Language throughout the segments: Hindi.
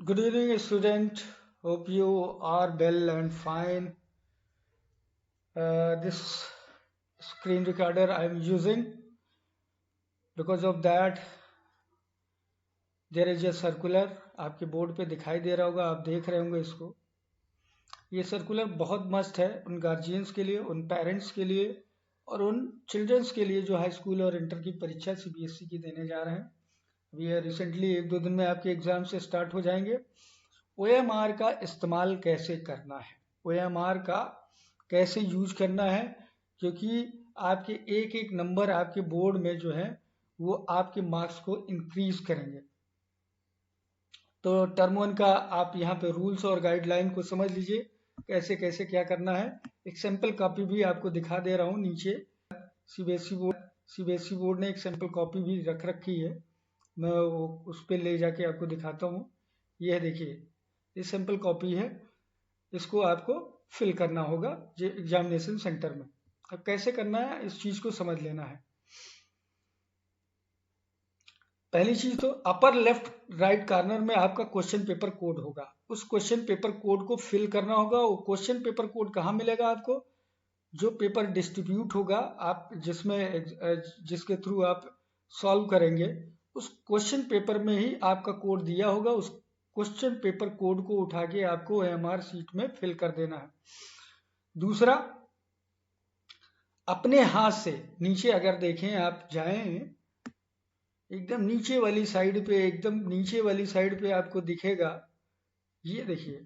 Good evening, student. Hope you are well and fine. This screen recorder I am using. Because of that, there is a circular आपके बोर्ड पे दिखाई दे रहा होगा, आप देख रहे होंगे इसको. ये सर्कुलर बहुत मस्त है उन गार्जियंस के लिए, उन पेरेंट्स के लिए और उन चिल्ड्रंस के लिए जो हाई स्कूल और इंटर की परीक्षा सीबीएसई की देने जा रहे हैं. अभी रिसेंटली 1-2 दिन में आपके एग्जाम से स्टार्ट हो जाएंगे. OMR का इस्तेमाल कैसे करना है, OMR का कैसे यूज करना है, क्योंकि आपके एक एक नंबर आपके बोर्ड में जो है वो आपके मार्क्स को इंक्रीज करेंगे. तो टर्म 1 का आप यहाँ पे रूल्स और गाइडलाइन को समझ लीजिए कैसे कैसे क्या करना है. एक सैंपल कॉपी भी आपको दिखा दे रहा हूँ नीचे. सीबीएसई बोर्ड ने एक सैंपल कॉपी भी रख रखी है, मैं वो उस पर ले जाके आपको दिखाता हूँ. यह देखिए, ये सैंपल कॉपी है, इसको आपको फिल करना होगा एग्जामिनेशन सेंटर में. अब कैसे करना है इस चीज को समझ लेना है. पहली चीज तो अपर लेफ्ट राइट कॉर्नर में आपका क्वेश्चन पेपर कोड होगा, उस क्वेश्चन पेपर कोड को फिल करना होगा. वो क्वेश्चन पेपर कोड कहाँ मिलेगा आपको? जो पेपर डिस्ट्रीब्यूट होगा आप जिसके थ्रू आप सॉल्व करेंगे, उस क्वेश्चन पेपर में ही आपका कोड दिया होगा. उस क्वेश्चन पेपर कोड को उठा के आपको OMR शीट में फिल कर देना है. दूसरा, अपने हाथ से नीचे अगर देखें आप जाएं, एकदम नीचे वाली साइड पे आपको दिखेगा, ये देखिए,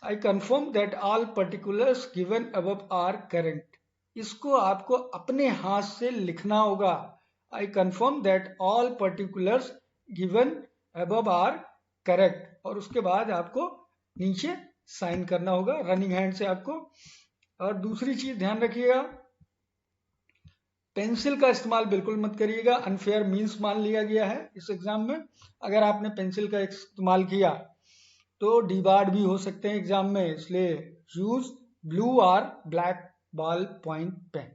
I confirm that all particulars given above are correct. इसको आपको अपने हाथ से लिखना होगा. I confirm that all particulars given above are correct, और उसके बाद आपको नीचे साइन करना होगा रनिंग हैंड से आपको. और दूसरी चीज ध्यान रखिएगा, पेंसिल का इस्तेमाल बिल्कुल मत करिएगा. अनफेयर मीन्स मान लिया गया है इस एग्जाम में. अगर आपने पेंसिल का इस्तेमाल किया तो डीबार्ड भी हो सकते हैं एग्जाम में, इसलिए यूज ब्लू और ब्लैक बॉल पॉइंट पेन.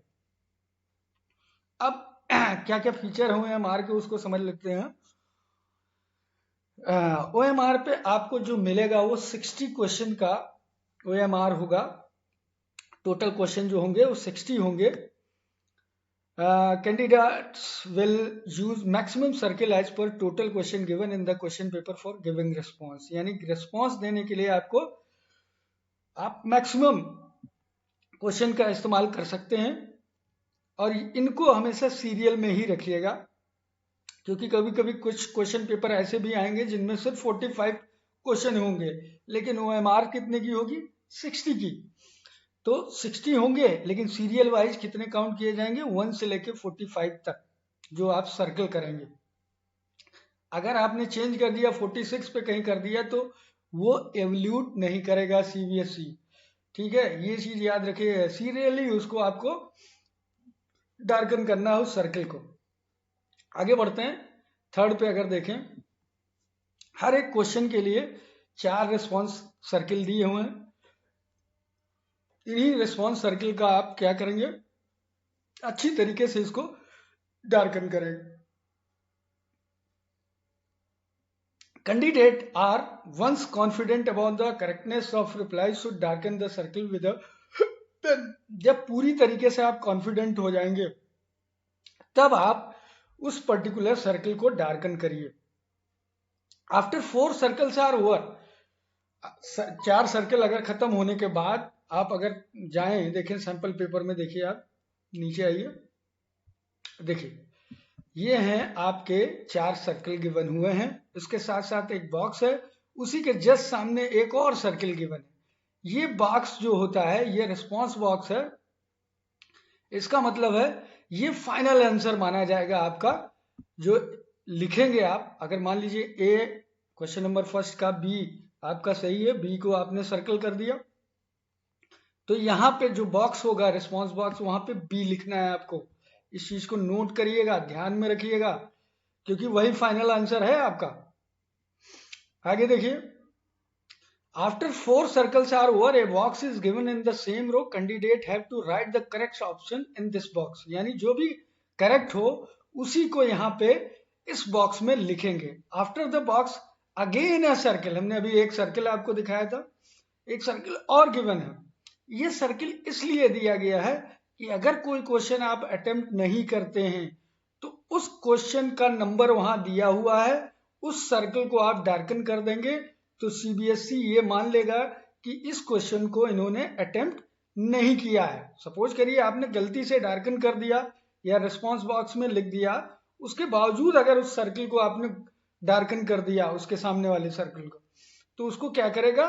अब क्या क्या फीचर हुए OMR के उसको समझ लेते हैं. OMR पे आपको जो मिलेगा वो 60 क्वेश्चन का OMR होगा. टोटल क्वेश्चन जो होंगे वो 60 होंगे. Candidates will use maximum circle as per total question given in the question paper for giving response. यानी response देने के लिए आप maximum क्वेश्चन का इस्तेमाल कर सकते हैं. और इनको हमेशा सीरियल में ही रखिएगा, क्योंकि कभी कभी कुछ क्वेश्चन पेपर ऐसे भी आएंगे जिनमें सिर्फ 45 क्वेश्चन होंगे, लेकिन OMR कितने की होगी? 60 की. तो 60 होंगे, लेकिन सीरियल वाइज कितने काउंट किए जाएंगे? 1 से लेके 45 तक जो आप सर्कल करेंगे. अगर आपने चेंज कर दिया 46 पे कहीं कर दिया तो वो एवल्यूट नहीं करेगा सीबीएसई. ठीक है, ये चीज याद रखिए. सीरियली उसको आपको डार्कन करना है उस सर्कल को. आगे बढ़ते हैं. थर्ड पे अगर देखें, हर एक क्वेश्चन के लिए 4 रिस्पॉन्स सर्किल दिए हुए हैं. इन्हीं रिस्पॉन्स सर्किल का आप क्या करेंगे? अच्छी तरीके से इसको डार्कन करेंगे. Candidate are once confident about the correctness of replies should darken the circle with a pen. जब पूरी तरीके से आप कॉन्फिडेंट हो जाएंगे तब आप उस पर्टिकुलर सर्कल को डार्कन करिए. After 4 circles are over, 4 circle अगर खत्म होने के बाद आप अगर जाएं, देखें सैंपल पेपर में, देखिए आप नीचे आइए, देखिए ये हैं आपके 4 सर्कल गिवन हुए हैं. इसके साथ साथ एक बॉक्स है, उसी के जस्ट सामने एक और सर्कल गिवन है. ये बॉक्स जो होता है ये रिस्पॉन्स बॉक्स है. इसका मतलब है ये फाइनल आंसर माना जाएगा आपका. जो लिखेंगे आप, अगर मान लीजिए ए क्वेश्चन नंबर फर्स्ट का बी आपका सही है, बी को आपने सर्कल कर दिया, तो यहाँ पे जो बॉक्स होगा रिस्पॉन्स बॉक्स, वहां पे बी लिखना है आपको. इस चीज को नोट करिएगा, ध्यान में रखिएगा, क्योंकि वही फाइनल आंसर है आपका. आगे देखिए, after 4 circles are over a box is given in the same row, candidate have to write the correct option in this box. यानी जो भी करेक्ट हो उसी को यहाँ पे इस बॉक्स में लिखेंगे. After the box again a circle, हमने अभी एक सर्किल आपको दिखाया था, एक सर्किल और गिवन है। ये सर्किल इसलिए दिया गया है कि अगर कोई क्वेश्चन आप अटेम्प्ट नहीं करते हैं तो उस क्वेश्चन का नंबर वहां दिया हुआ है, उस सर्किल को आप डार्कन कर देंगे तो सीबीएसई ये मान लेगा कि इस क्वेश्चन को इन्होंने अटेम्प्ट नहीं किया है। सपोज करिए आपने गलती से डार्कन कर दिया या रिस्पॉन्स बॉक्स में लिख दिया, उसके बावजूद अगर उस सर्किल को आपने डार्कन कर दिया उसके सामने वाले सर्किल को, तो उसको क्या करेगा,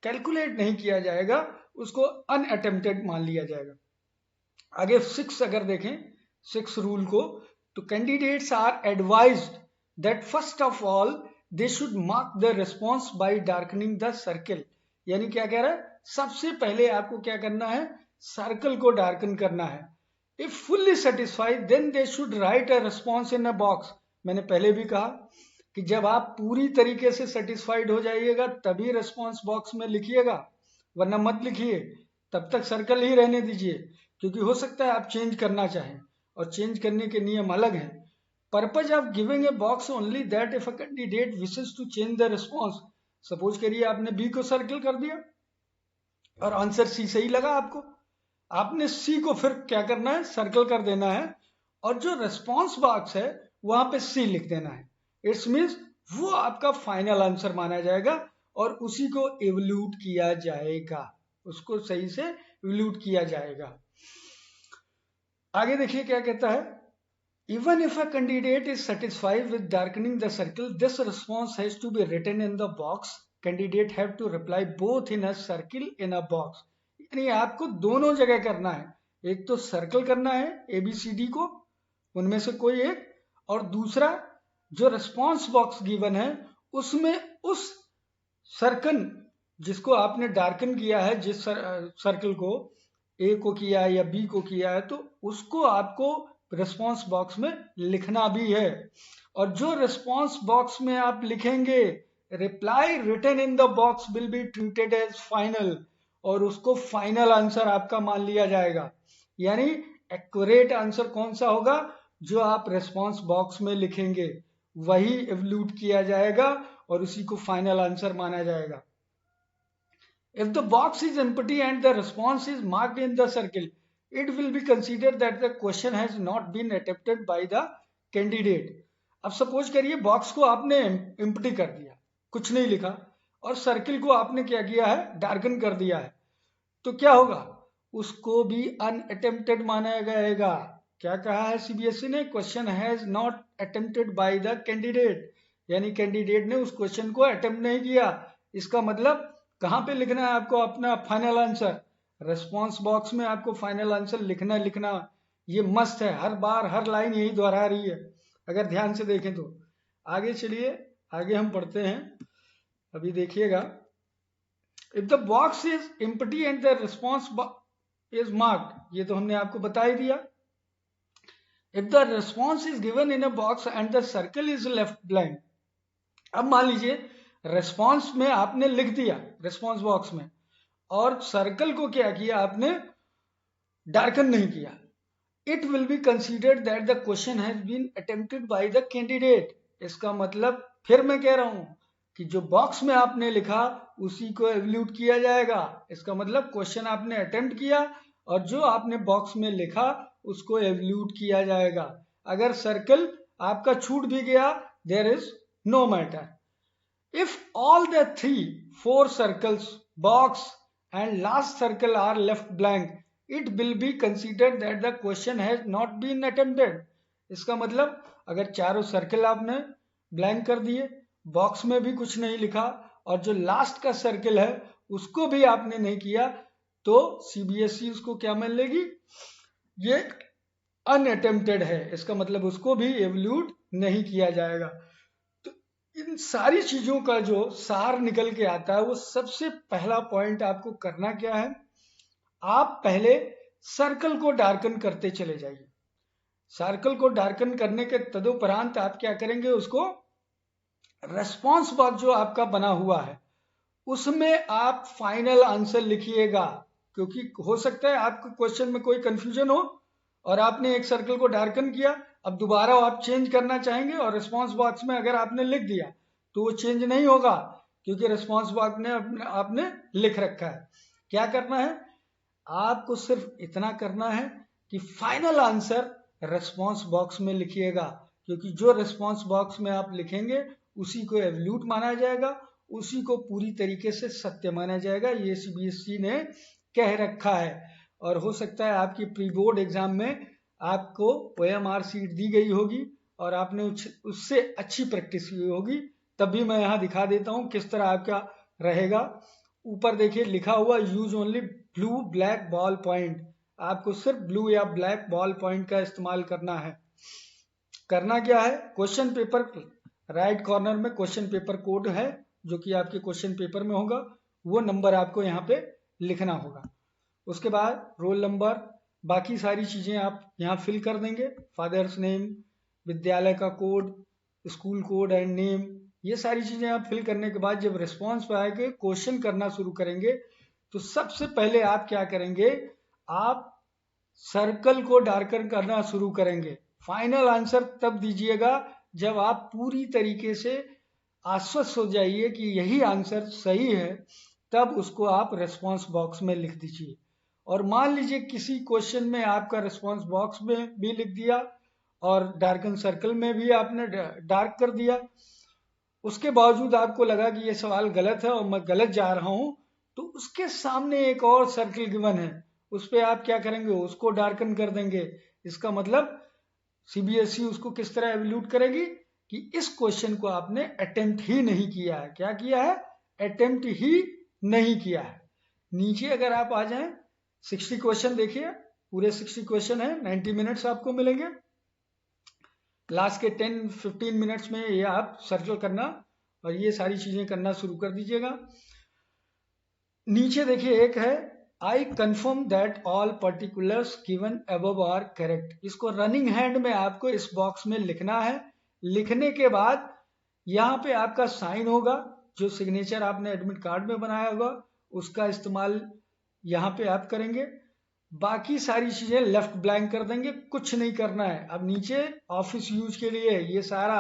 कैलकुलेट नहीं किया जाएगा, उसको अनअटेम्प्टेड मान लिया जाएगा। आगे 6 अगर देखें, 6 रूल को, तो candidates are advised that first of all they should mark the response by darkening the circle. यानी क्या कह रहा है, सबसे पहले आपको क्या करना है, सर्कल को डार्कन करना है। If fully satisfied then they should write a response in a box. मैंने पहले भी कहा कि जब आप पूरी तरीके से सेटिस्फाइड हो जाइएगा तभी रिस्पॉन्स बॉक्स में लिखिएगा, वरना मत लिखिए, तब तक सर्कल ही रहने दीजिए, क्योंकि हो सकता है आप चेंज करना चाहें और चेंज करने के नियम अलग हैं। Purpose of giving a box only that if a candidate wishes to change the response. Suppose करिए आपने बी को सर्कल कर दिया और आंसर सी सही लगा आपको, आपने सी को फिर क्या करना है, सर्कल कर देना है और जो रिस्पॉन्स बॉक्स है वहां पे सी लिख देना है। इट्स मीन्स वो आपका फाइनल आंसर माना जाएगा और उसी को इवल्यूट किया जाएगा, उसको सही से इवल्यूट किया जाएगा। आगे देखिए क्या कहता है, even if a candidate is satisfied with darkening the circle this response has to be written in the box, candidate have to reply both in a circle in a box. यानी आपको दोनों जगह करना है, एक तो सर्कल करना है एबीसीडी को, उनमें से कोई एक, और दूसरा जो रिस्पॉन्स बॉक्स गिवन है उसमें उस सर्कल जिसको आपने डार्कन किया है, जिस सर्कल को ए को किया है या बी को किया है, तो उसको आपको रिस्पॉन्स बॉक्स में लिखना भी है। और जो रिस्पॉन्स बॉक्स में आप लिखेंगे, reply written in the box will be treated as final, और उसको फाइनल आंसर आपका मान लिया जाएगा। यानी एक्यूरेट आंसर कौन सा होगा, जो आप रिस्पॉन्स बॉक्स में लिखेंगे वही इवल्यूट किया जाएगा और उसी को फाइनल आंसर माना जाएगा। If the box is empty and the response is marked in the circle, it will be considered that the question has not been attempted by the candidate. अब सपोज करिए बॉक्स को आपने एम्प्टी कर दिया, कुछ नहीं लिखा, और सर्किल को आपने क्या किया है, डार्कन कर दिया है, तो क्या होगा, उसको भी अनअटेम्प्टेड माना जाएगा। क्या कहा है सीबीएसई ने, question has not attempted by the candidate, यानी कैंडिडेट ने उस क्वेश्चन को अटेम्प्ट नहीं किया। इसका मतलब कहां पे लिखना है आपको अपना फाइनल आंसर, रिस्पॉन्स बॉक्स में आपको फाइनल आंसर लिखना ये मस्त है, हर बार हर लाइन यही दोहरा रही है अगर ध्यान से देखें तो। आगे चलिए, आगे हम पढ़ते हैं, अभी देखिएगा। If the box is empty and the response is marked, ये तो हमने आपको बता ही दिया। If the response is given in a box and the circle is left blank, अब मान लीजिए रिस्पॉन्स में आपने लिख दिया रिस्पॉन्स बॉक्स में, और सर्कल को क्या किया आपने, डार्कन नहीं किया, it will be considered that the question has been attempted by the candidate. इसका मतलब फिर मैं कह रहा हूं कि जो बॉक्स में आपने लिखा उसी को एवल्यूट किया जाएगा। इसका मतलब क्वेश्चन आपने अटेम्प्ट किया और जो आपने बॉक्स में लिखा उसको एवल्यूट किया जाएगा। अगर सर्कल आपका छूट भी गया, there is no matter. If all the 3-4 circles, box and last circle are left blank, it will be considered that the question has not been attempted. इसका मतलब अगर चारों सर्कल आपने ब्लैंक कर दिए, बॉक्स में भी कुछ नहीं लिखा और जो लास्ट का सर्कल है उसको भी आपने नहीं किया, तो सीबीएसई उसको क्या मान लेगी, ये अनअटेम्प्टेड है। इसका मतलब उसको भी एवल्यूट नहीं किया जाएगा। इन सारी चीजों का जो सार निकल के आता है, वो सबसे पहला पॉइंट आपको करना क्या है, आप पहले सर्कल को डार्कन करते चले जाइए। सर्कल को डार्कन करने के तदुपरांत आप क्या करेंगे, उसको रेस्पॉन्स बॉक्स जो आपका बना हुआ है उसमें आप फाइनल आंसर लिखिएगा, क्योंकि हो सकता है आपके क्वेश्चन में कोई कंफ्यूजन हो और आपने एक सर्कल को डार्कन किया, अब दोबारा आप चेंज करना चाहेंगे और रिस्पॉन्स बॉक्स में अगर आपने लिख दिया तो वो चेंज नहीं होगा, क्योंकि रिस्पॉन्स बॉक्स में आपने लिख रखा है। क्या करना है, आपको सिर्फ इतना करना है कि फाइनल आंसर रिस्पॉन्स बॉक्स में लिखिएगा, क्योंकि जो रिस्पॉन्स बॉक्स में आप लिखेंगे उसी को एब्सोल्यूट माना जाएगा, उसी को पूरी तरीके से सत्य माना जाएगा। ये सीबीएसई ने कह रखा है। और हो सकता है आपकी प्री बोर्ड एग्जाम में आपको OMR सीट दी गई होगी और आपने उससे अच्छी प्रैक्टिस की होगी, तब भी मैं यहाँ दिखा देता हूँ किस तरह आपका रहेगा। ऊपर देखिए लिखा हुआ use only blue black ball point, आपको सिर्फ ब्लू या ब्लैक बॉल पॉइंट का इस्तेमाल करना है। करना क्या है, क्वेश्चन पेपर राइट कॉर्नर में क्वेश्चन पेपर कोड है जो कि आपके क्वेश्चन पेपर में होगा, वो नंबर आपको यहाँ पे लिखना होगा। उसके बाद रोल नंबर, बाकी सारी चीजें आप यहाँ फिल कर देंगे, फादर्स नेम, विद्यालय का code, school code and name, ये सारी चीजें आप फिल करने के बाद जब रिस्पॉन्स पे आएंगे क्वेश्चन करना शुरू करेंगे, तो सबसे पहले आप क्या करेंगे, आप सर्कल को डार्कन करना शुरू करेंगे। फाइनल आंसर तब दीजिएगा जब आप पूरी तरीके से आश्वस्त हो जाइए कि यही आंसर सही है, तब उसको आप रिस्पॉन्स बॉक्स में लिख दीजिए। और मान लीजिए किसी क्वेश्चन में आपका रिस्पॉन्स बॉक्स में भी लिख दिया और डार्कन सर्कल में भी आपने डार्क कर दिया, उसके बावजूद आपको लगा कि ये सवाल गलत है और मैं गलत जा रहा हूं, तो उसके सामने एक और सर्कल गिवन है, उस पर आप क्या करेंगे, उसको डार्कन कर देंगे। इसका मतलब सीबीएसई उसको किस तरह एवल्यूट करेगी कि इस क्वेश्चन को आपने अटेम्प्ट ही नहीं किया है। क्या किया है, अटेम्प्ट ही नहीं किया है। नीचे अगर आप आ जाएं, 60 क्वेश्चन देखिए, पूरे 60 क्वेश्चन है, 90 मिनट्स आपको मिलेंगे। लास्ट के 10-15 मिनट्स में ये आप सर्कल करना और ये सारी चीजें करना शुरू कर दीजिएगा। नीचे देखिए एक है, I confirm that all particulars given above are correct, इसको रनिंग हैंड में आपको इस बॉक्स में लिखना है। लिखने के बाद यहाँ पे आपका साइन होगा, जो सिग्नेचर आपने एडमिट कार्ड में बनाया होगा उसका इस्तेमाल यहाँ पे आप करेंगे। बाकी सारी चीजें लेफ्ट ब्लैंक कर देंगे, कुछ नहीं करना है। अब नीचे ऑफिस यूज के लिए ये सारा,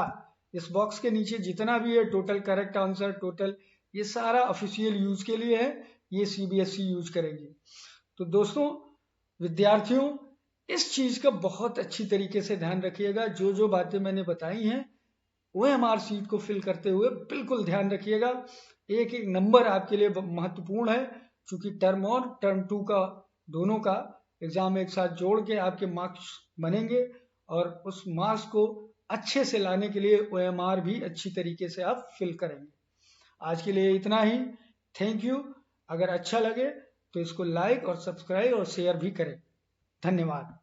इस बॉक्स के नीचे जितना भी है टोटल करेक्ट आंसर, टोटल, ये सारा ऑफिशियल यूज के लिए है, ये सीबीएसई यूज करेगी। तो दोस्तों विद्यार्थियों, इस चीज का बहुत अच्छी तरीके से ध्यान रखिएगा। जो जो बातें मैंने बताई हैं OMR सीट को फिल करते हुए बिल्कुल ध्यान रखिएगा। एक एक नंबर आपके लिए महत्वपूर्ण है, क्योंकि टर्म 1 टर्म 2 का दोनों का एग्जाम एक साथ जोड़ के आपके मार्क्स बनेंगे, और उस मार्क्स को अच्छे से लाने के लिए OMR भी अच्छी तरीके से आप फिल करेंगे। आज के लिए इतना ही, थैंक यू। अगर अच्छा लगे तो इसको लाइक और सब्सक्राइब और शेयर भी करें। धन्यवाद।